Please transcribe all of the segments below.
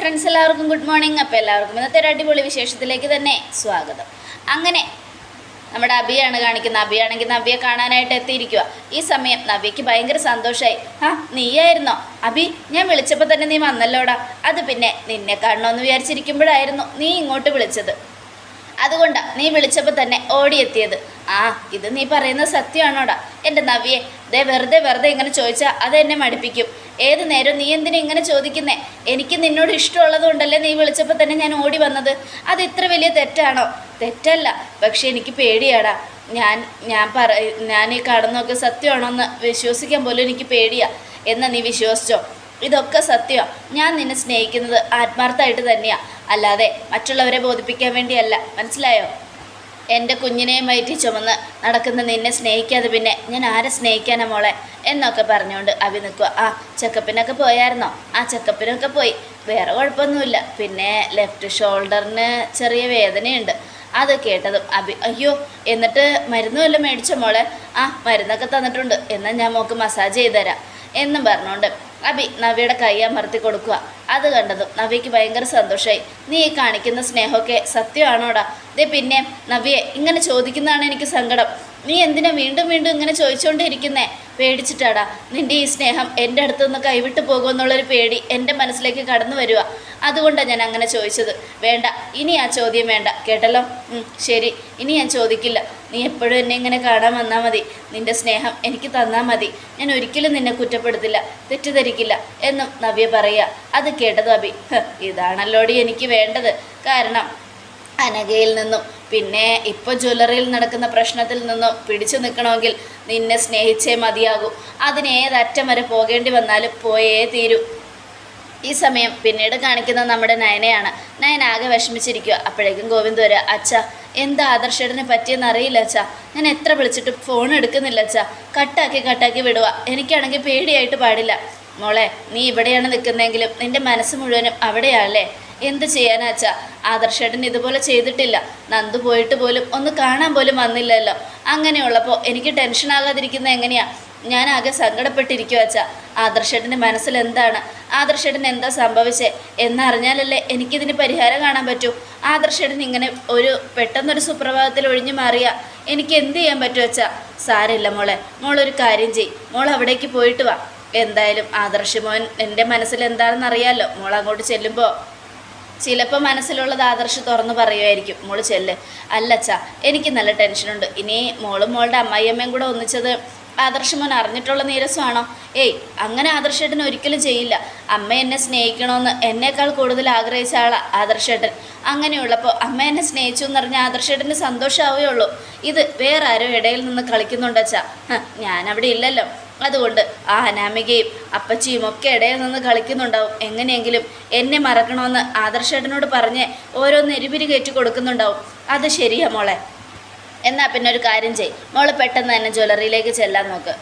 Friends എല്ലാവർക്കും good morning. അപ്പോൾ എല്ലാവർക്കും ഇന്നത്തെ ഒരു അടിപൊളി വിശേഷത്തിലേക്ക് തന്നെ സ്വാഗതം. അങ്ങനെ നമ്മുടെ അബിയാണ് കാണിക്കുന്നത്. അബിയാണെങ്കിൽ നവ്യയെ കാണാനായിട്ട് എത്തിയിരിക്കുക. ഈ സമയം നവ്യയ്ക്ക് ഭയങ്കര സന്തോഷമായി. നീയായിരുന്നോ അബി? ഞാൻ വിളിച്ചപ്പോൾ തന്നെ നീ വന്നല്ലോടാ. അത് പിന്നെ നിന്നെ കാണണമെന്ന് വിചാരിച്ചിരിക്കുമ്പോഴായിരുന്നു നീ ഇങ്ങോട്ട് വിളിച്ചത്. അതുകൊണ്ടാണ് നീ വിളിച്ചപ്പോൾ തന്നെ ഓടിയെത്തിയത്. ഇത് നീ പറയുന്നത് സത്യമാണോടാ? എൻ്റെ നവ്യെ, വെറുതെ ഇങ്ങനെ ചോദിച്ചാൽ അതെന്നെ മടുപ്പിക്കും. ഏത് നേരം നീ എന്തിനാ ഇങ്ങനെ ചോദിക്കുന്നേ? എനിക്ക് നിന്നോട് ഇഷ്ടമുള്ളത് കൊണ്ടല്ലേ നീ വിളിച്ചപ്പോൾ തന്നെ ഞാൻ ഓടി വന്നത്. അത് ഇത്ര വലിയ തെറ്റാണോ? തെറ്റല്ല, പക്ഷെ എനിക്ക് പേടിയാടാ. ഞാൻ ഈ കാണുന്നതൊക്കെ സത്യമാണോ എന്ന് വിശ്വസിക്കാൻ പോലും എനിക്ക് പേടിയാ. എന്നാ നീ വിശ്വസിച്ചോ? ഇതൊക്കെ സത്യമാണ്. ഞാൻ നിന്നെ സ്നേഹിക്കുന്നത് ആത്മാർത്ഥമായിട്ട് തന്നെയാണ്, അല്ലാതെ മറ്റുള്ളവരെ ബോധിപ്പിക്കാൻ വേണ്ടിയല്ല. മനസ്സിലായോ? എൻ്റെ കുഞ്ഞിനെയും വയറ്റി ചുമന്ന് നടക്കുന്ന നിന്നെ സ്നേഹിക്കാതെ പിന്നെ ഞാൻ ആരെ സ്നേഹിക്കാനാ മോളെ എന്നൊക്കെ പറഞ്ഞുകൊണ്ട് അഭി നിൽക്കുക. ചെക്കപ്പിനൊക്കെ പോയായിരുന്നോ? ചെക്കപ്പിനൊക്കെ പോയി. വേറെ കുഴപ്പമൊന്നുമില്ല. പിന്നെ ലെഫ്റ്റ് ഷോൾഡറിന് ചെറിയ വേദനയുണ്ട്. അത് കേട്ടതും അഭി അയ്യോ, എന്നിട്ട് മരുന്ന് വല്ലതും മേടിച്ചോ മോളെ? മരുന്നൊക്കെ തന്നിട്ടുണ്ട്. എന്നാൽ ഞാൻ മോൾക്ക് മസാജ് ചെയ്ത് തരാം എന്നും പറഞ്ഞുകൊണ്ട് അബി നവ്യയുടെ കൈ അമർത്തി കൊടുക്കുക. അത് കണ്ടതും നവ്യയ്ക്ക് ഭയങ്കര സന്തോഷമായി. നീ ഈ കാണിക്കുന്ന സ്നേഹമൊക്കെ സത്യമാണോടാ? പിന്നെ നവ്യെ, ഇങ്ങനെ ചോദിക്കുന്നതാണ് എനിക്ക് സങ്കടം. നീ എന്തിനാ വീണ്ടും ഇങ്ങനെ ചോദിച്ചുകൊണ്ടിരിക്കുന്നേ? പേടിച്ചിട്ടാടാ. നിൻ്റെ ഈ സ്നേഹം എൻ്റെ അടുത്തുനിന്ന് കൈവിട്ട് പോകുമെന്നുള്ളൊരു പേടി എൻ്റെ മനസ്സിലേക്ക് കടന്നു വരിക. അതുകൊണ്ടാണ് ഞാൻ അങ്ങനെ ചോദിച്ചത്. വേണ്ട, ഇനി ആ ചോദ്യം വേണ്ട, കേട്ടല്ലോ? ശരി, ഇനി ഞാൻ ചോദിക്കില്ല. നീ എപ്പോഴും എന്നെ ഇങ്ങനെ കാണാൻ വന്നാൽ മതി. നിൻ്റെ സ്നേഹം എനിക്ക് തന്നാൽ മതി. ഞാൻ ഒരിക്കലും നിന്നെ കുറ്റപ്പെടുത്തില്ല, തെറ്റിദ്ധരിക്കില്ല എന്നും നവ്യ പറയുക. അത് കേട്ടത് അബി, ഇതാണല്ലോടി എനിക്ക് വേണ്ടത്. കാരണം അനഘയിൽ നിന്നും പിന്നെ ഇപ്പോൾ ജ്വല്ലറിയിൽ നടക്കുന്ന പ്രശ്നത്തിൽ നിന്നും പിടിച്ചു നിൽക്കണമെങ്കിൽ നിന്നെ സ്നേഹിച്ചേ മതിയാകൂ. അതിനേതറ്റം വരെ പോകേണ്ടി വന്നാലും പോയേ തീരൂ. ഈ സമയം പിന്നീട് കാണിക്കുന്നത് നമ്മുടെ നയനയാണ്. നയന ആകെ വിഷമിച്ചിരിക്കുക. അപ്പോഴേക്കും ഗോവിന്ദ് വരിക. അച്ഛാ, എന്താ ആദർശേട്ടനെ പറ്റിയെന്ന് അറിയില്ല അച്ഛാ. ഞാൻ എത്ര വിളിച്ചിട്ട് ഫോൺ എടുക്കുന്നില്ല അച്ഛാ. കട്ടാക്കി വിടുക. എനിക്കാണെങ്കിൽ പേടിയായിട്ട് പാടില്ല. മോളെ, നീ ഇവിടെയാണ് നിൽക്കുന്നതെങ്കിലും നിൻ്റെ മനസ്സ് മുഴുവനും അവിടെയാണല്ലേ? എന്ത് ചെയ്യാനാച്ചാ? ആദർശേട്ടൻ ഇതുപോലെ ചെയ്തിട്ടില്ല. നന്ദു പോയിട്ട് പോലും ഒന്ന് കാണാൻ പോലും വന്നില്ലല്ലോ. അങ്ങനെയുള്ളപ്പോൾ എനിക്ക് ടെൻഷനാകാതിരിക്കുന്നത് എങ്ങനെയാ? ഞാൻ ആകെ സങ്കടപ്പെട്ടിരിക്കുക അച്ഛാ. ആദർശേട്ടൻ്റെ മനസ്സിൽ എന്താണ്? ആദർശേട്ടൻ എന്താ സംഭവിച്ചേ എന്നറിഞ്ഞാലല്ലേ എനിക്കിതിന് പരിഹാരം കാണാൻ പറ്റൂ. ആദർശേട്ടൻ ഇങ്ങനെ പെട്ടെന്നൊരു സുപ്രഭാതത്തിൽ ഒഴിഞ്ഞു മാറിയാ എനിക്ക് എന്ത് ചെയ്യാൻ പറ്റും അച്ഛാ? സാരമില്ല മോളെ, മോളൊരു കാര്യം ചെയ്യ്. മോൾ അവിടേക്ക് പോയിട്ട് വാ. എന്തായാലും ആദർശമോൻ എൻ്റെ മനസ്സിൽ എന്താണെന്ന് അറിയാമല്ലോ. മോൾ അങ്ങോട്ട് ചെല്ലുമ്പോൾ ചിലപ്പോൾ മനസ്സിലുള്ളത് ആദർശ് തുറന്ന് പറയുമായിരിക്കും. മോള് ചെല്ല്. അല്ലച്ചാ, എനിക്ക് നല്ല ടെൻഷനുണ്ട്. ഇനി മോളും മോളുടെ അമ്മായിയമ്മയും കൂടെ ഒന്നിച്ചത് ആദർശമോൻ അറിഞ്ഞിട്ടുള്ള നീരസമാണോ? അങ്ങനെ ആദർശേട്ടൻ ഒരിക്കലും ചെയ്യില്ല. അമ്മ എന്നെ സ്നേഹിക്കണമെന്ന് എന്നേക്കാൾ കൂടുതൽ ആഗ്രഹിച്ച ആളാണ് ആദർശേട്ടൻ. അങ്ങനെയുള്ളപ്പോൾ അമ്മ എന്നെ സ്നേഹിച്ചു എന്ന് പറഞ്ഞാൽ ആദർശേട്ടന് സന്തോഷമാവുകയുള്ളൂ. ഇത് വേറെ ആരോ ഇടയിൽ നിന്ന് കളിക്കുന്നുണ്ടച്ചാ. ഞാനവിടെ ഇല്ലല്ലോ. അതുകൊണ്ട് അനാമികയും അപ്പച്ചിയും ഒക്കെ ഇടയിൽ നിന്ന് കളിക്കുന്നുണ്ടാവും. എങ്ങനെയെങ്കിലും എന്നെ മറക്കണമെന്ന് ആദർശേട്ടനോട് പറഞ്ഞ് ഓരോന്ന് എരിപിരി കയറ്റി കൊടുക്കുന്നുണ്ടാവും. അത് ശരിയാ മോളെ. എന്നാൽ പിന്നെ ഒരു കാര്യം ചെയ്യ്. മോള് പെട്ടെന്ന് തന്നെ ജ്വല്ലറിയിലേക്ക് ചെല്ലാൻ നോക്ക്.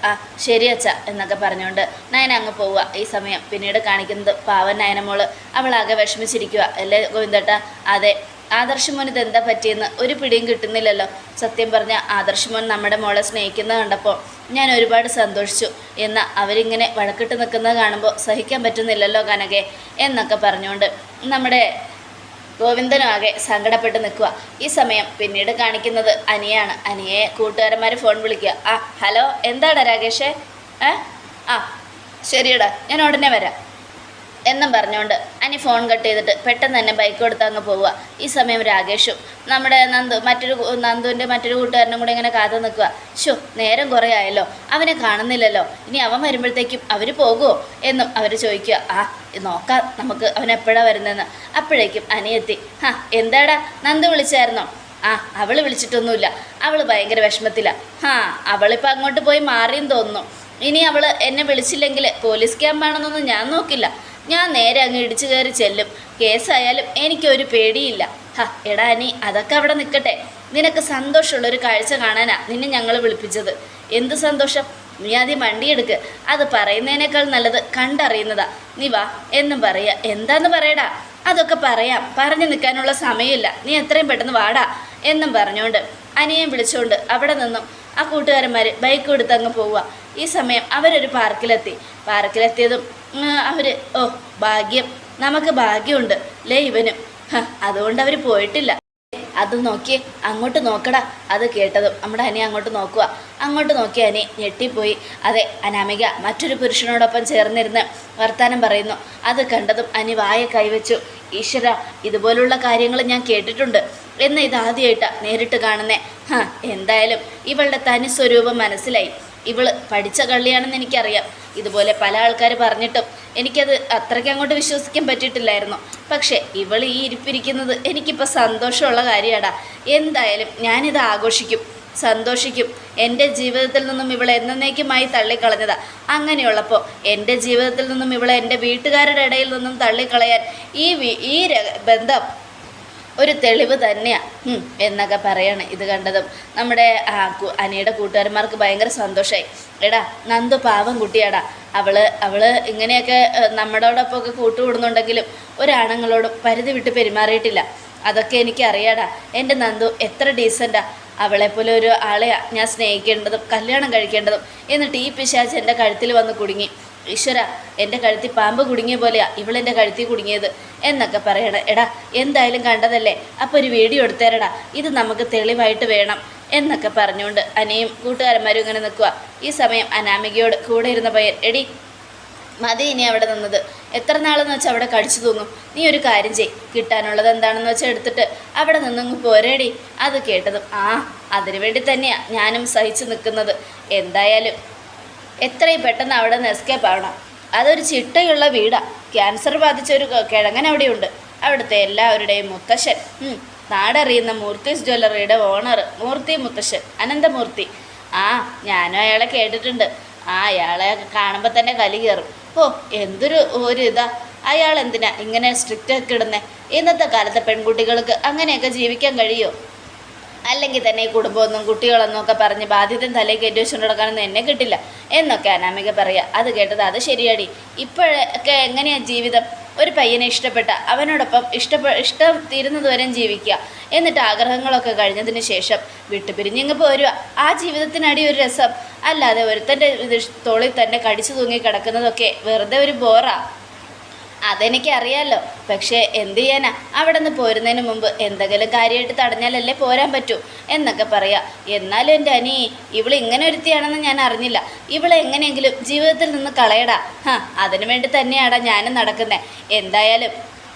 ശരി അച്ഛാ എന്നൊക്കെ പറഞ്ഞുകൊണ്ട് നയന അങ്ങ് പോവുക. ഈ സമയം പിന്നീട് കാണിക്കുന്നത് പാവൻ നയനമോള്. അവളാകെ വിഷമിച്ചിരിക്കുക. അല്ലേ ഗോവിന്ദേട്ടാ? അതെ, ആദർശമോൻ ഇതെന്താ പറ്റിയെന്ന് ഒരു പിടിയും കിട്ടുന്നില്ലല്ലോ. സത്യം പറഞ്ഞാൽ ആദർശമോൻ നമ്മുടെ മോളെ സ്നേഹിക്കുന്നത് കണ്ടപ്പോൾ ഞാൻ ഒരുപാട് സന്തോഷിച്ചു. എന്നാൽ അവരിങ്ങനെ വഴക്കിട്ട് നിൽക്കുന്നത് കാണുമ്പോൾ സഹിക്കാൻ പറ്റുന്നില്ലല്ലോ കനകെ എന്നൊക്കെ പറഞ്ഞുകൊണ്ട് നമ്മുടെ ഗോവിന്ദനും ആകെ സങ്കടപ്പെട്ട് നിൽക്കുക. ഈ സമയം പിന്നീട് കാണിക്കുന്നത് അനിയാണ്. അനിയെ കൂട്ടുകാരന്മാർ ഫോൺ വിളിക്കുക. ഹലോ, എന്താടാ രാകേഷേ? ശരിയടാ, ഞാൻ ഉടനെ വരാം എന്നും പറഞ്ഞുകൊണ്ട് അനി ഫോൺ കട്ട് ചെയ്തിട്ട് പെട്ടെന്ന് തന്നെ ബൈക്ക് കൊടുത്ത് അങ്ങ് പോവുക. ഈ സമയം രാകേഷും നമ്മുടെ നന്ദുവിൻ്റെ മറ്റൊരു കൂട്ടുകാരനും കൂടെ ഇങ്ങനെ കാത്തു നിൽക്കുക. നേരം കുറേ ആയല്ലോ, അവനെ കാണുന്നില്ലല്ലോ. ഇനി അവൻ വരുമ്പോഴത്തേക്കും അവർ പോകുമോ എന്നും അവർ ചോദിക്കുക. നോക്കാം നമുക്ക് അവൻ എപ്പോഴാണ് വരുന്നതെന്ന്. അപ്പോഴേക്കും അനിയെത്തി. എന്താടാ, നന്ദു വിളിച്ചായിരുന്നോ? അവൾ വിളിച്ചിട്ടൊന്നുമില്ല. അവൾ ഭയങ്കര വിഷമത്തിലാണ്. അവളിപ്പോൾ അങ്ങോട്ട് പോയി മാറിയെന്ന് തോന്നുന്നു. ഇനി അവൾ എന്നെ വിളിച്ചില്ലെങ്കിൽ പോലീസ് ക്യാമ്പാണെന്നൊന്നും ഞാൻ നോക്കില്ല. ഞാൻ നേരെ അങ്ങ് ഇടിച്ചു കയറി ചെല്ലും. കേസായാലും എനിക്കൊരു പേടിയില്ല. എടാ അനി, അതൊക്കെ അവിടെ നിൽക്കട്ടെ. നിനക്ക് സന്തോഷമുള്ളൊരു കാഴ്ച കാണാനാ നിന്നെ ഞങ്ങൾ വിളിപ്പിച്ചത്. എന്ത് സന്തോഷം? നീ ആദ്യം വണ്ടിയെടുക്ക്. അത് പറയുന്നതിനേക്കാൾ നല്ലത് കണ്ടറിയുന്നതാ. നീ വാ എന്നും പറയുക. എന്താന്ന് പറയടാ? അതൊക്കെ പറയാം, പറഞ്ഞു നിൽക്കാനുള്ള സമയമില്ല. നീ എത്രയും പെട്ടെന്ന് വാടാ എന്നും പറഞ്ഞുകൊണ്ട് അനിയെ വിളിച്ചുകൊണ്ട് അവിടെ നിന്നും ആ കൂട്ടുകാരന്മാർ ബൈക്ക് കൊടുത്ത് അങ്ങ് പോവുക. ഈ സമയം അവരൊരു പാർക്കിലെത്തിയതും അവർ ഭാഗ്യം നമുക്ക് ഭാഗ്യമുണ്ട് ലേ ഇവനും. അതുകൊണ്ട് അവർ പോയിട്ടില്ല. അത് നോക്കിയേ, അങ്ങോട്ട് നോക്കടാ. അത് കേട്ടതും നമ്മുടെ അനി അങ്ങോട്ട് നോക്കുക. അങ്ങോട്ട് നോക്കിയ അനി ഞെട്ടിപ്പോയി. അതെ, അനാമിക മറ്റൊരു പുരുഷനോടൊപ്പം ചേർന്നിരുന്ന് വർത്താനം പറയുന്നു. അത് കണ്ടതും അനി വായ കൈവച്ചു. ഈശ്വര, ഇതുപോലുള്ള കാര്യങ്ങൾ ഞാൻ കേട്ടിട്ടുണ്ട്, എന്ന് ഇതാദ്യമായിട്ടാണ് നേരിട്ട് കാണുന്നേ. എന്തായാലും ഇവളുടെ തനി സ്വരൂപം മനസ്സിലായി. ഇവള് പഠിച്ച കള്ളിയാണെന്ന് എനിക്കറിയാം. ഇതുപോലെ പല ആൾക്കാർ പറഞ്ഞിട്ടും എനിക്കത് അത്രയ്ക്ക് അങ്ങോട്ട് വിശ്വസിക്കാൻ പറ്റിയിട്ടില്ലായിരുന്നു. പക്ഷേ ഇവൾ ഈ ഇരിപ്പിരിക്കുന്നത് എനിക്കിപ്പോൾ സന്തോഷമുള്ള കാര്യമാടാ. എന്തായാലും ഞാനിത് ആഘോഷിക്കും, സന്തോഷിക്കും. എൻ്റെ ജീവിതത്തിൽ നിന്നും ഇവളെ എന്നേക്കുമായി തള്ളിക്കളഞ്ഞതാ. അങ്ങനെയുള്ളപ്പോൾ എൻ്റെ ജീവിതത്തിൽ നിന്നും ഇവളെ എൻ്റെ വീട്ടുകാരുടെ ഇടയിൽ നിന്നും തള്ളിക്കളയാൻ ഈ ബന്ധം ഒരു തെളിവ് തന്നെയാണ് എന്നൊക്കെ പറയാണ്. ഇത് കണ്ടതും നമ്മുടെ അനിയുടെ കൂട്ടുകാരന്മാർക്ക് ഭയങ്കര സന്തോഷമായി. എടാ, നന്ദു പാവം കുട്ടിയാടാ. അവള് ഇങ്ങനെയൊക്കെ നമ്മളോടൊപ്പമൊക്കെ കൂട്ടുകൂടുന്നുണ്ടെങ്കിലും ഒരാണുങ്ങളോടും പരിധി വിട്ട് പെരുമാറിയിട്ടില്ല. അതൊക്കെ എനിക്കറിയാടാ. എൻ്റെ നന്ദു എത്ര ഡീസൻ്റാ. അവളെപ്പോലെ ഒരു ആളെയാണ് ഞാൻ സ്നേഹിക്കേണ്ടതും കല്യാണം കഴിക്കേണ്ടതും. എന്നിട്ട് ഈ പിശാച് എൻ്റെ കഴുത്തിൽ വന്ന് കുടുങ്ങി. ഈശ്വര, എൻ്റെ കഴുത്തിൽ പാമ്പ് കുടുങ്ങിയ പോലെയാ ഇവളെൻ്റെ കഴുത്തിൽ കുടുങ്ങിയത് എന്നൊക്കെ പറയണം. എടാ, എന്തായാലും കണ്ടതല്ലേ, അപ്പോൾ ഒരു വീഡിയോ എടുത്തേരടാ, ഇത് നമുക്ക് തെളിവായിട്ട് വേണം എന്നൊക്കെ പറഞ്ഞുകൊണ്ട് അനിയും കൂട്ടുകാരന്മാരും ഇങ്ങനെ നിൽക്കുക. ഈ സമയം അനാമികയോട് കൂടെ ഇരുന്ന പയ്യൻ, എടി മതി ഇനി അവിടെ നിന്നത്, എത്ര നാളെന്ന് വെച്ചാൽ അവിടെ കടിച്ചു തൂങ്ങും. നീ ഒരു കാര്യം ചെയ്, കിട്ടാനുള്ളത് എന്താണെന്ന് വെച്ചാൽ എടുത്തിട്ട് അവിടെ നിന്നങ്ങ് പോരേടി. അത് കേട്ടതും അതിനു വേണ്ടി തന്നെയാണ് ഞാനും സഹിച്ചു നിൽക്കുന്നത്. എന്തായാലും എത്രയും പെട്ടെന്ന് അവിടെ നിന്ന് എസ്കേപ്പ് ആവണം. അതൊരു ചിട്ടയുള്ള വീടാണ്. ക്യാൻസർ ബാധിച്ചൊരു കിഴങ്ങൻ അവിടെയുണ്ട്. അവിടുത്തെ എല്ലാവരുടെയും മുത്തശ്ശൻ, നാടറിയുന്ന മൂർത്തീസ് ജ്വല്ലറിയുടെ ഓണർ മൂർത്തി മുത്തശ്ശൻ അനന്തമൂർത്തി. ഞാനും അയാളെ കേട്ടിട്ടുണ്ട്. അയാളെ കാണുമ്പോൾ തന്നെ കലി കയറും. എന്തൊരു ഇതാ. അയാൾ എന്തിനാ ഇങ്ങനെ സ്ട്രിക്റ്റ് ഒക്കെ ഇടുന്നേ? ഇന്നത്തെ കാലത്തെ പെൺകുട്ടികൾക്ക് അങ്ങനെയൊക്കെ ജീവിക്കാൻ കഴിയുമോ? അല്ലെങ്കിൽ തന്നെ ഈ കുടുംബമൊന്നും കുട്ടികളൊന്നും ഒക്കെ പറഞ്ഞ് ബാധ്യതയും തലയിൽ കയറ്റി വെച്ചുകൊണ്ട് നടക്കാനൊന്നും എന്നെ കിട്ടില്ല എന്നൊക്കെ അനാമിക പറയുക. അത് കേട്ടത് അത് ശരിയാടി. ഇപ്പോഴൊക്കെ എങ്ങനെയാണ് ജീവിതം? ഒരു പയ്യനെ ഇഷ്ടപ്പെട്ട അവനോടൊപ്പം ഇഷ്ടം തീരുന്നതുവരെയും ജീവിക്കുക. എന്നിട്ട് ആഗ്രഹങ്ങളൊക്കെ കഴിഞ്ഞതിന് ശേഷം വിട്ടുപിരിഞ്ഞിങ്ങ് പോരുക. ആ ജീവിതത്തിനടി ഒരു രസം. അല്ലാതെ ഒരുത്തൻ്റെ തോളിൽ തന്നെ കടിച്ചു തൂങ്ങി കിടക്കുന്നതൊക്കെ വെറുതെ ഒരു ബോറാ. അതെനിക്കറിയാമല്ലോ. പക്ഷേ എന്ത് ചെയ്യാനാ, അവിടെ നിന്ന് പോരുന്നതിന് മുമ്പ് എന്തെങ്കിലും കാര്യമായിട്ട് തടഞ്ഞാലല്ലേ പോരാൻ പറ്റൂ എന്നൊക്കെ പറയാം. എന്നാലും എൻ്റെ അനി, ഇവൾ ഇങ്ങനെ ഒരുത്തിയാണെന്ന് ഞാൻ അറിഞ്ഞില്ല. ഇവളെ എങ്ങനെയെങ്കിലും ജീവിതത്തിൽ നിന്ന് കളയടാ. അതിനു വേണ്ടി തന്നെയാടാ ഞാനും നടക്കുന്നത്. എന്തായാലും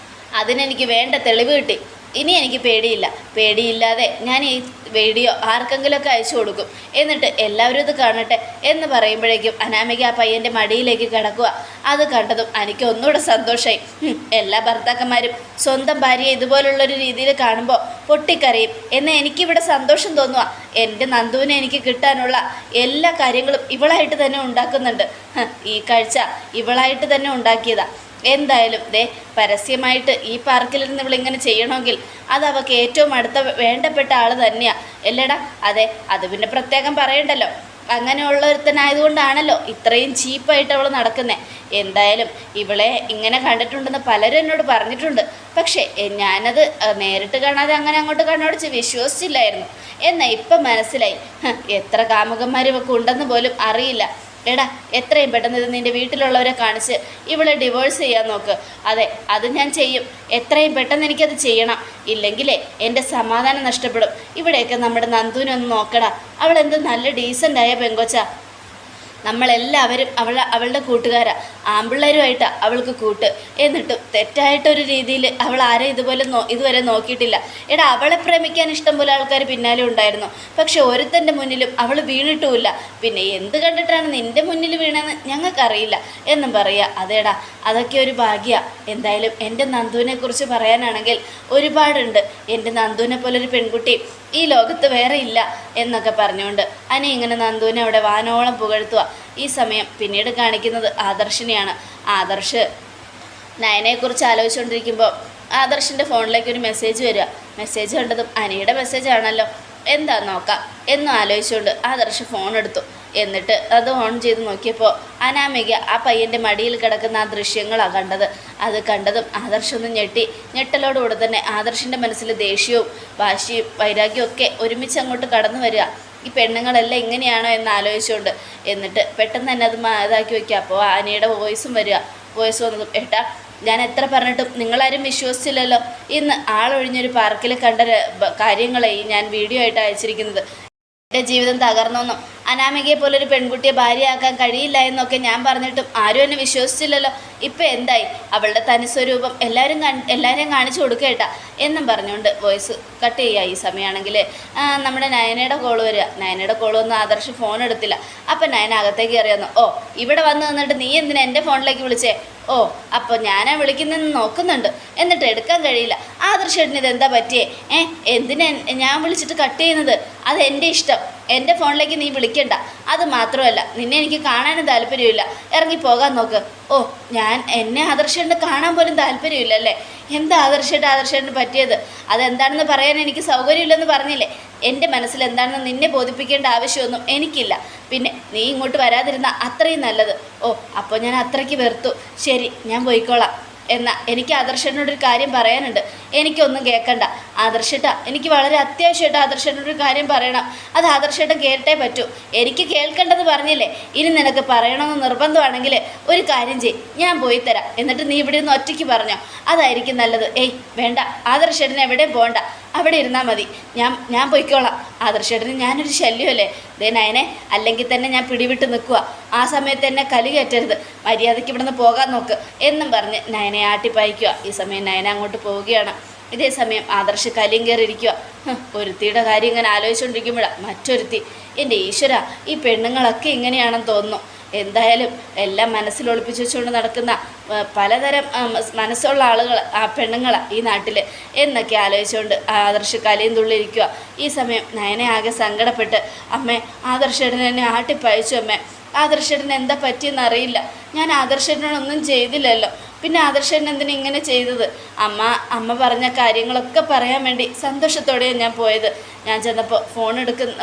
അതിനെനിക്ക് വേണ്ട തെളിവ് കിട്ടി. ഇനി എനിക്ക് പേടിയില്ലാതെ ഞാൻ ഈ വീഡിയോ ആർക്കെങ്കിലുമൊക്കെ അയച്ചു കൊടുക്കും. എന്നിട്ട് എല്ലാവരും ഇത് കാണട്ടെ എന്ന് പറയുമ്പോഴേക്കും അനാമിക ആ പയ്യൻ്റെ മടിയിലേക്ക് കിടക്കുക. അത് കണ്ടതും എനിക്ക് ഒന്നുകൂടെ സന്തോഷമായി. എല്ലാ ഭർത്താക്കന്മാരും സ്വന്തം ഭാര്യയെ ഇതുപോലുള്ളൊരു രീതിയിൽ കാണുമ്പോൾ പൊട്ടിക്കരയും എന്ന് എനിക്കിവിടെ സന്തോഷം തോന്നുക. എൻ്റെ നന്ദുവിനെ എനിക്ക് കിട്ടാനുള്ള എല്ലാ കാര്യങ്ങളും ഇവളായിട്ട് തന്നെ ഉണ്ടാക്കുന്നുണ്ട്. ഈ കാഴ്ച ഇവളായിട്ട് തന്നെ ഉണ്ടാക്കിയതാണ്. എന്തായാലും പരസ്യമായിട്ട് ഈ പാർക്കിൽ നിന്ന് ഇവളിങ്ങനെ ചെയ്യണമെങ്കിൽ അത് അവൾക്ക് ഏറ്റവും അടുത്ത വേണ്ടപ്പെട്ട ആൾ തന്നെയാണ് അല്ലേടാ. അതെ, അത് പിന്നെ പ്രത്യേകം പറയണ്ടല്ലോ. അങ്ങനെയുള്ള ഒരുത്തനായതുകൊണ്ടാണല്ലോ ഇത്രയും ചീപ്പായിട്ട് അവൾ നടക്കുന്നത്. എന്തായാലും ഇവളെ ഇങ്ങനെ കണ്ടിട്ടുണ്ടെന്ന് പലരും എന്നോട് പറഞ്ഞിട്ടുണ്ട്. പക്ഷേ ഞാനത് നേരിട്ട് കാണാതെ അങ്ങനെ അങ്ങോട്ട് കണ്ണോടിച്ച് വിശ്വസിച്ചില്ലായിരുന്നു. എന്നാൽ ഇപ്പം മനസ്സിലായി, എത്ര കാമുകന്മാർ ഇവൾക്ക് ഉണ്ടെന്ന് പോലും അറിയില്ല. എടാ, എത്രയും പെട്ടെന്ന് ഇത് നിൻ്റെ വീട്ടിലുള്ളവരെ കാണിച്ച് ഇവളെ ഡിവോഴ്സ് ചെയ്യാൻ നോക്ക്. അതെ, അത് ഞാൻ ചെയ്യും. എത്രയും പെട്ടെന്ന് എനിക്കത് ചെയ്യണം. ഇല്ലെങ്കിലേ എൻ്റെ സമാധാനം നഷ്ടപ്പെടും. ഇവിടെയൊക്കെ നമ്മുടെ നന്ദുവിനൊന്ന് നോക്കടാ. അവളെന്ത് നല്ല ഡീസൻ്റായ പെങ്കൊച്ചാ. നമ്മളെല്ലാവരും അവളുടെ കൂട്ടുകാരാണ്. ആമ്പിള്ളേരുമായിട്ടാണ് അവൾക്ക് കൂട്ട്. എന്നിട്ടും തെറ്റായിട്ടൊരു രീതിയിൽ അവൾ ആരെ ഇതുവരെ നോക്കിയിട്ടില്ല. എടാ, അവളെ പ്രേമിക്കാൻ ഇഷ്ടംപോലെ ആൾക്കാർ പിന്നാലെ ഉണ്ടായിരുന്നു. പക്ഷെ ഒരുത്തൻ്റെ മുന്നിലും അവൾ വീണിട്ടുമില്ല. പിന്നെ എന്ത് കണ്ടിട്ടാണ് നിൻ്റെ മുന്നിൽ വീണെന്ന് ഞങ്ങൾക്കറിയില്ല എന്നും പറയുക. അതേടാ, അതൊക്കെ ഒരു ഭാഗ്യമാണ്. എന്തായാലും എൻ്റെ നന്ദുവിനെക്കുറിച്ച് പറയാനാണെങ്കിൽ ഒരുപാടുണ്ട്. എൻ്റെ നന്ദുവിനെ പോലൊരു പെൺകുട്ടി ഈ ലോകത്ത് വേറെ ഇല്ല എന്നൊക്കെ പറഞ്ഞുകൊണ്ട് അനി ഇങ്ങനെ നന്ദുവിനെ അവിടെ വാനോളം പുകഴ്ത്തുക. ഈ സമയം പിന്നീട് കാണിക്കുന്നത് ആദർശിനെയാണ്. ആദർശ് നയനയെക്കുറിച്ച് ആലോചിച്ചുകൊണ്ടിരിക്കുമ്പോൾ ആദർശിൻ്റെ ഫോണിലേക്ക് ഒരു മെസ്സേജ് വരിക. മെസ്സേജ് കണ്ടതും അനിയുടെ മെസ്സേജ് ആണല്ലോ, എന്താ നോക്കാം എന്നും ആലോചിച്ചുകൊണ്ട് ആദർശ് ഫോൺ എടുത്തു. എന്നിട്ട് അത് ഓൺ ചെയ്ത് നോക്കിയപ്പോൾ അനാമിക ആ പയ്യൻ്റെ മടിയിൽ കിടക്കുന്ന ആ ദൃശ്യങ്ങളാണ് കണ്ടത്. അത് കണ്ടതും ആദർശൊന്നും ഞെട്ടലോടുകൂടെ തന്നെ ആദർശിൻ്റെ മനസ്സിൽ ദേഷ്യവും വാശിയും വൈരാഗ്യവും ഒക്കെ ഒരുമിച്ച് അങ്ങോട്ട് കടന്നു വരിക. ഈ പെണ്ണുങ്ങളെല്ലാം ഇങ്ങനെയാണോ എന്ന് ആലോചിച്ചുകൊണ്ട് എന്നിട്ട് പെട്ടെന്ന് തന്നെ അത് ഇതാക്കി വയ്ക്കുക. അപ്പോൾ അനിയുടെ വോയിസും വരിക. വോയിസ് വന്നതും, ഏട്ടാ ഞാൻ എത്ര പറഞ്ഞിട്ടും നിങ്ങളാരും വിശ്വസിച്ചില്ലല്ലോ. ഇന്ന് ആളൊഴിഞ്ഞൊരു പാർക്കിൽ കണ്ട കാര്യങ്ങളെ ഞാൻ വീഡിയോ ആയിട്ട് അയച്ചിരിക്കുന്നത്. എൻ്റെ ജീവിതം തകർന്നൊന്നും അനാമികയെ പോലൊരു പെൺകുട്ടിയെ ഭാര്യയാക്കാൻ കഴിയില്ല എന്നൊക്കെ ഞാൻ പറഞ്ഞിട്ടും ആരും എന്നെ വിശ്വസിച്ചില്ലല്ലോ. ഇപ്പം എന്തായി? അവളുടെ തനിസ്വരൂപം എല്ലാവരെയും കാണിച്ചു കൊടുക്കേട്ടാ എന്നും പറഞ്ഞുകൊണ്ട് വോയിസ് കട്ട് ചെയ്യുക. ഈ സമയമാണെങ്കിൽ നമ്മുടെ നയനയുടെ കോള് വരിക. നയനയുടെ കോൾ ഒന്നും ആദർശ് ഫോൺ എടുത്തില്ല. അപ്പം നയന അകത്തേക്ക് കയറിയെന്നു. ഓ, ഇവിടെ വന്ന് നിന്നിട്ട് നീ എന്തിനാ എൻ്റെ ഫോണിലേക്ക് വിളിച്ചേ? ഓ, അപ്പോൾ ഞാനാ വിളിക്കുന്നതെന്ന് നോക്കുന്നുണ്ട്, എന്നിട്ട് എടുക്കാൻ കഴിയില്ല. ആദർശേട്ടന് ഇതെന്താ പറ്റിയേ? എന്തിനാ ഞാൻ വിളിച്ചിട്ട് കട്ട് ചെയ്യുന്നത്? അത് എൻ്റെ ഇഷ്ടം. എൻ്റെ ഫോണിലേക്ക് നീ വിളിക്കണ്ട. അത് മാത്രമല്ല, നിന്നെ എനിക്ക് കാണാനും താല്പര്യമില്ല. ഇറങ്ങി പോകാൻ നോക്ക്. ഓ, എന്നെ ആദർശേട്ടന് കാണാൻ പോലും താല്പര്യമില്ലല്ലേ? എന്താ ആദർശേട്ടന് പറ്റിയത്? അതെന്താണെന്ന് പറയാൻ എനിക്ക് സൗകര്യമില്ലെന്ന് പറഞ്ഞില്ലേ? എൻ്റെ മനസ്സിൽ എന്താണെന്ന് നിന്നെ ബോധിപ്പിക്കേണ്ട ആവശ്യമൊന്നും എനിക്കില്ല. പിന്നെ നീ ഇങ്ങോട്ട് വരാതിരുന്ന അത്രയും നല്ലത്. ഓ, അപ്പോൾ ഞാൻ അത്രയ്ക്ക് വെറുത്തു. ശരി, ഞാൻ പോയിക്കോളാം. എന്നാൽ എനിക്ക് ആദർശനോടൊരു കാര്യം പറയാനുണ്ട്. എനിക്കൊന്നും കേൾക്കണ്ട ആദർശേട്ടാ. എനിക്ക് വളരെ അത്യാവശ്യമായിട്ട് ആദർശനോടൊരു കാര്യം പറയണം. അത് ആദർശേട്ടൻ കേട്ടേ പറ്റൂ. എനിക്ക് കേൾക്കേണ്ടത് പറഞ്ഞില്ലേ? ഇനി നിനക്ക് പറയണമെന്ന് നിർബന്ധമാണെങ്കിൽ ഒരു കാര്യം ചെയ്യ്, ഞാൻ പോയി തരാം. എന്നിട്ട് നീ ഇവിടെ നിന്ന് ഒറ്റയ്ക്ക് പറഞ്ഞോ, അതായിരിക്കും നല്ലത്. വേണ്ട, ആദർശേട്ടൻ എവിടെയും പോകണ്ട, അവിടെ ഇരുന്നാൽ മതി. ഞാൻ പൊയ്ക്കോളാം. ആദർശേട്ടന് ഞാനൊരു ശല്യമല്ലേ? ദേ നയനെ, അല്ലെങ്കിൽ തന്നെ ഞാൻ പിടിവിട്ട് നിൽക്കുക. ആ സമയത്ത് എന്നെ കലി കയറ്റരുത്. മര്യാദയ്ക്ക് ഇവിടുന്ന് പോകാൻ നോക്ക് എന്നും പറഞ്ഞ് നയനെ ആട്ടിപ്പായിക്കുക. ഈ സമയം നയന അങ്ങോട്ട് പോവുകയാണ്. ഇതേ സമയം ആദർശ് കലിയും കയറിയിരിക്കുക. ഒരുത്തിയുടെ കാര്യം ഇങ്ങനെ ആലോചിച്ചുകൊണ്ടിരിക്കുമ്പോഴാണ് മറ്റൊരുത്തി. എൻ്റെ ഈശ്വര, ഈ പെണ്ണുങ്ങളൊക്കെ ഇങ്ങനെയാണെന്ന് തോന്നുന്നു. എന്തായാലും എല്ലാം മനസ്സിലൊളിപ്പിച്ച് വെച്ചുകൊണ്ട് നടക്കുന്ന പലതരം മനസ്സുള്ള ആളുകൾ, ആ പെണ്ണുങ്ങളാണ് ഈ നാട്ടിൽ എന്നൊക്കെ ആലോചിച്ചുകൊണ്ട് ആദർശ് കലയും തുള്ളിയിരിക്കുക. ഈ സമയം നയനെ ആകെ സങ്കടപ്പെട്ട്, അമ്മേ ആദർശേട്ടൻ എന്നെ ആട്ടിപ്പയച്ചു അമ്മേ. ആദർശേട്ടൻ എന്താ പറ്റിയെന്ന് അറിയില്ല. ഞാൻ ആദർശേട്ടനൊന്നും ചെയ്തില്ലല്ലോ. പിന്നെ ആദർശേട്ടൻ എന്തിനാ ഇങ്ങനെ ചെയ്തത്? അമ്മ പറഞ്ഞ കാര്യങ്ങളൊക്കെ പറയാൻ വേണ്ടി സന്തോഷത്തോടെയാണ് ഞാൻ പോയത്. ഞാൻ ചെന്നപ്പോൾ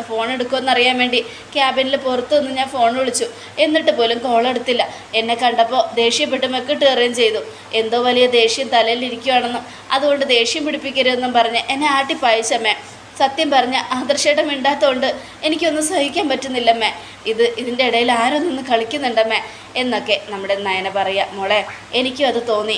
ഫോൺ എടുക്കുമെന്നറിയാൻ വേണ്ടി ക്യാബിനിൽ പുറത്തു നിന്ന് ഞാൻ ഫോൺ വിളിച്ചു. എന്നിട്ട് പോലും കോൾ എടുത്തില്ല. എന്നെ കണ്ടപ്പോൾ ദേഷ്യപ്പെട്ട് മെക്കിട്ട് എറിയുകയും ചെയ്തു. എന്തോ വലിയ ദേഷ്യം തലയിലിരിക്കുകയാണെന്നും അതുകൊണ്ട് ദേഷ്യം പിടിപ്പിക്കരുതെന്നും പറഞ്ഞ് എന്നെ ആട്ടിപ്പായച്ചമ്മേ. സത്യം പറഞ്ഞ ആദർശേട്ടൻ മിണ്ടാത്തതുകൊണ്ട് എനിക്കൊന്നും സഹിക്കാൻ പറ്റുന്നില്ലമ്മേ. ഇതിൻ്റെ ഇടയിൽ ആരോ നിന്ന് കളിക്കുന്നുണ്ടമ്മേ എന്നൊക്കെ നമ്മുടെ നയന പറയുക. മോളെ, എനിക്കും അത് തോന്നി.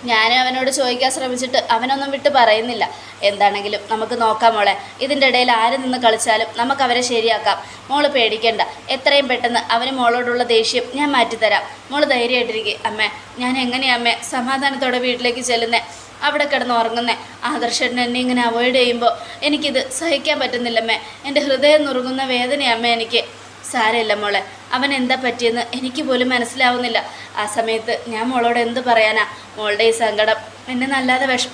ഞാൻ അവനോട് ചോദിക്കാൻ ശ്രമിച്ചിട്ട് അവനൊന്നും വിട്ട് പറയുന്നില്ല. എന്താണെങ്കിലും നമുക്ക് നോക്കാം മോളെ. ഇതിൻ്റെ ഇടയിൽ ആര് നിന്ന് കളിച്ചാലും നമുക്ക് അവരെ ശരിയാക്കാം. മോള് പേടിക്കണ്ട. എത്രയും പെട്ടെന്ന് അവന് മോളോടുള്ള ദേഷ്യം ഞാൻ മാറ്റിത്തരാം. മോള് ധൈര്യമായിട്ടിരിക്കുക. അമ്മേ, ഞാൻ എങ്ങനെയാ അമ്മേ സമാധാനത്തോടെ വീട്ടിലേക്ക് ചെല്ലുന്നേ? അവിടെ കിടന്ന് ഉറങ്ങുന്നേ? ആദർശേട്ടൻ എന്നെ ഇങ്ങനെ അവോയ്ഡ് ചെയ്യുമ്പോൾ എനിക്കിത് സഹിക്കാൻ പറ്റുന്നില്ലമ്മേ. എൻ്റെ ഹൃദയം നുറുങ്ങുന്ന വേദനയമ്മേ എനിക്ക്. സാരമില്ല മോളെ, അവൻ എന്താ പറ്റിയെന്ന് എനിക്ക് പോലും മനസ്സിലാവുന്നില്ല. ആ സമയത്ത് ഞാൻ മോളോട് എന്ത് പറയാനാ? മോളുടെ ഈ സങ്കടം എന്നെ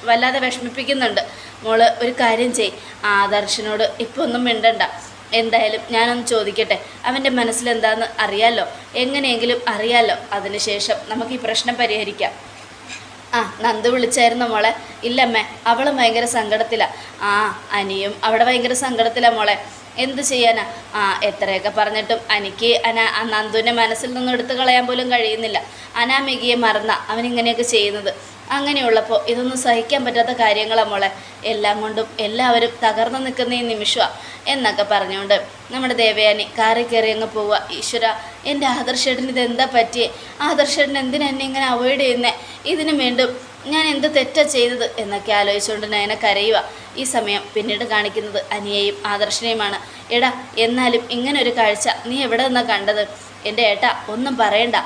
വല്ലാതെ വിഷമിപ്പിക്കുന്നുണ്ട്. മോള് ഒരു കാര്യം ചെയ്, ആദർശനോട് ഇപ്പോൾ ഒന്നും മിണ്ടണ്ട. എന്തായാലും ഞാനൊന്ന് ചോദിക്കട്ടെ. അവൻ്റെ മനസ്സിലെന്താണെന്ന് അറിയാമല്ലോ, എങ്ങനെയെങ്കിലും അറിയാമല്ലോ. അതിനുശേഷം നമുക്ക് ഈ പ്രശ്നം പരിഹരിക്കാം. നന്ദു വിളിച്ചായിരുന്നു മോളെ? ഇല്ലമ്മേ, അവളും ഭയങ്കര സങ്കടത്തിലാണ്. അനിയും അവിടെ ഭയങ്കര സങ്കടത്തിലാണ് മോളെ. എന്ത് ചെയ്യാനാ? എത്രയൊക്കെ പറഞ്ഞിട്ടും എനിക്ക് നന്ദുവിനെ മനസ്സിൽ നിന്നും എടുത്തു കളയാൻ പോലും കഴിയുന്നില്ല. അനാമികയെ മറന്ന അവനിങ്ങനെയൊക്കെ ചെയ്യുന്നത്. അങ്ങനെയുള്ളപ്പോൾ ഇതൊന്നും സഹിക്കാൻ പറ്റാത്ത കാര്യങ്ങളാണ് മോളെ. എല്ലാം കൊണ്ടും എല്ലാവരും തകർന്നു നിൽക്കുന്ന ഈ നിമിഷമാണ് എന്നൊക്കെ പറഞ്ഞുകൊണ്ട് നമ്മുടെ ദേവയാനി കാറിൽ കയറി അങ്ങ് പോവുക. ഈശ്വര, എൻ്റെ ആദർശേട്ടന് ഇതെന്താ പറ്റിയേ? ആദർശേട്ടൻ എന്തിനാ എന്നെ ഇങ്ങനെ അവോയ്ഡ് ചെയ്യുന്നേ? ഇതിനു വീണ്ടും ഞാൻ എന്ത് തെറ്റാ ചെയ്തത് എന്നൊക്കെ ആലോചിച്ചുകൊണ്ട് നയന കരയുക. ഈ സമയം പിന്നീട് കാണിക്കുന്നത് അനിയെയും ആദർശനെയുമാണ്. എടാ, എന്നാലും ഇങ്ങനൊരു കാഴ്ച നീ എവിടെ നിന്നാണ് കണ്ടത്? എൻ്റെ ഏട്ടാ, ഒന്നും പറയണ്ട.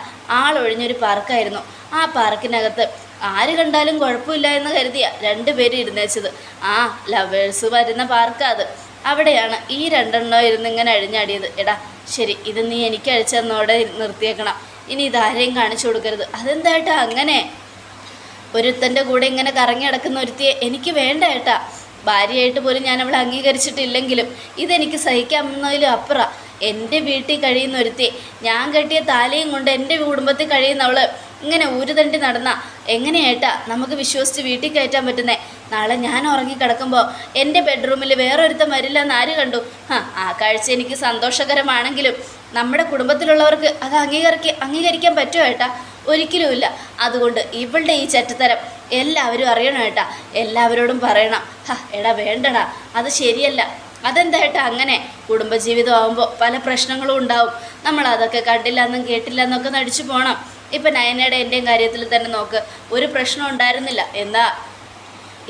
ആളൊഴിഞ്ഞൊരു പാർക്കായിരുന്നു. ആ പാർക്കിനകത്ത് ആര് കണ്ടാലും കുഴപ്പമില്ല എന്ന് കരുതിയ രണ്ടുപേരും ഇരുന്നേച്ചത്. ലവേഴ്സ് വരുന്ന പാർക്കാ അത്. അവിടെയാണ് ഈ രണ്ടെണ്ണം ഇരുന്നിങ്ങനെ അഴിഞ്ഞാടിയത്. എടാ ശരി, ഇത് നീ എനിക്ക് അഴിച്ചെന്നോടെ നിർത്തിയേക്കണം. ഇനി ഇതാരെയും കാണിച്ചു കൊടുക്കരുത്. അതെന്താ അങ്ങനെ? ഒരുത്തൻ്റെ കൂടെ ഇങ്ങനെ കറങ്ങി നടക്കുന്ന ഒരുത്തിയെ എനിക്ക് വേണ്ട ഏട്ടാ. ഭാര്യയായിട്ട് പോലും ഞാൻ അവളെ അംഗീകരിച്ചിട്ടില്ലെങ്കിലും ഇതെനിക്ക് സഹിക്കാവുന്നതിലും അപ്പുറം. എൻ്റെ വീട്ടിൽ കഴിയുന്ന ഒരുത്തി, ഞാൻ കെട്ടിയ താലിയും കൊണ്ട് എൻ്റെ കുടുംബത്തിൽ കഴിയുന്നവൾ ഇങ്ങനെ ഊരുതണ്ടി നടന്ന എങ്ങനെയായിട്ടാ നമുക്ക് വിശ്വസിച്ച് വീട്ടിൽ കയറ്റാൻ പറ്റുന്നേ? നാളെ ഞാൻ ഉറങ്ങിക്കിടക്കുമ്പോൾ എൻ്റെ ബെഡ്റൂമിൽ വേറൊരുത്തം വരില്ല എന്ന് ആര് കണ്ടു? ആ കാഴ്ച എനിക്ക് സന്തോഷകരമാണെങ്കിലും നമ്മുടെ കുടുംബത്തിലുള്ളവർക്ക് അത് അംഗീകരിക്കാൻ പറ്റുമോ ഏട്ടാ? ഒരിക്കലുമില്ല. അതുകൊണ്ട് ഇവളുടെ ഈ ചെറ്റത്തരം എല്ലാവരും അറിയണം ഏട്ടാ. എല്ലാവരോടും പറയണം. എടാ വേണ്ടടാ, അത് ശരിയല്ല. അതെന്താ ഏട്ടാ അങ്ങനെ? കുടുംബജീവിതം ആകുമ്പോൾ പല പ്രശ്നങ്ങളും ഉണ്ടാവും. നമ്മൾ അതൊക്കെ കണ്ടില്ല എന്നും കേട്ടില്ല എന്നൊക്കെ നടിച്ചു പോകണം. ഇപ്പം നയനയുടെ എൻ്റെയും കാര്യത്തിൽ തന്നെ നോക്ക്, ഒരു പ്രശ്നം ഉണ്ടായിരുന്നില്ല. എന്താ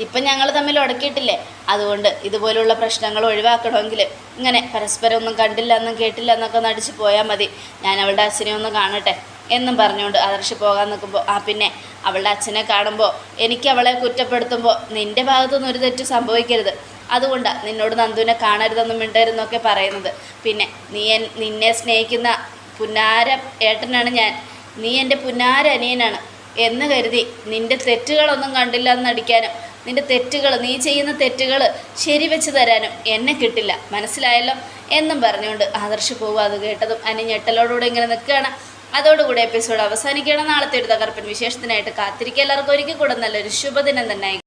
ഇപ്പം ഞങ്ങൾ തമ്മിൽ ഉടക്കിയിട്ടില്ലേ? അതുകൊണ്ട് ഇതുപോലുള്ള പ്രശ്നങ്ങൾ ഒഴിവാക്കണമെങ്കിൽ ഇങ്ങനെ പരസ്പരം ഒന്നും കണ്ടില്ല എന്നും കേട്ടില്ല എന്നൊക്കെ നടിച്ച് പോയാൽ മതി. ഞാൻ അവളുടെ അച്ഛനെ ഒന്ന് കാണട്ടെ എന്നും പറഞ്ഞുകൊണ്ട് ആദർശ് പോകാൻ നിൽക്കുമ്പോൾ, പിന്നെ അവളുടെ അച്ഛനെ കാണുമ്പോൾ എനിക്ക് അവളെ കുറ്റപ്പെടുത്തുമ്പോൾ നിൻ്റെ ഭാഗത്തുനിന്ന് ഒരു തെറ്റ് സംഭവിക്കരുത്, അതുകൊണ്ടാണ് നിന്നോട് നന്ദുവിനെ കാണരുതെന്നും മിണ്ടരുതെന്നൊക്കെ പറയുന്നത്. പിന്നെ നിന്നെ സ്നേഹിക്കുന്ന പുന്നാര ഏട്ടനാണ് ഞാൻ, നീ എൻ്റെ പുന്നാര അനിയനാണ് എന്ന് കരുതി നിൻ്റെ തെറ്റുകളൊന്നും കണ്ടില്ല എന്ന് നടിക്കാനും നിൻ്റെ തെറ്റുകൾ, നീ ചെയ്യുന്ന തെറ്റുകൾ ശരിവെച്ച് തരാനും എന്നെ കിട്ടില്ല, മനസ്സിലായല്ലോ എന്നും പറഞ്ഞുകൊണ്ട് ആദർശ് പോവുക. അത് കേട്ടതും അനി ഞെട്ടലോടുകൂടെ ഇങ്ങനെ നിൽക്കുകയാണ്. അതോടുകൂടി എപ്പിസോഡ് അവസാനിക്കുകയാണ്. നാളത്തെ ഒരു തകർപ്പൻ വിശേഷത്തിനായിട്ട് കാത്തിരിക്കുക. എല്ലാവർക്കും ഒരിക്കൽ കൂടെ നല്ലൊരു ശുഭദിനം തന്നെ.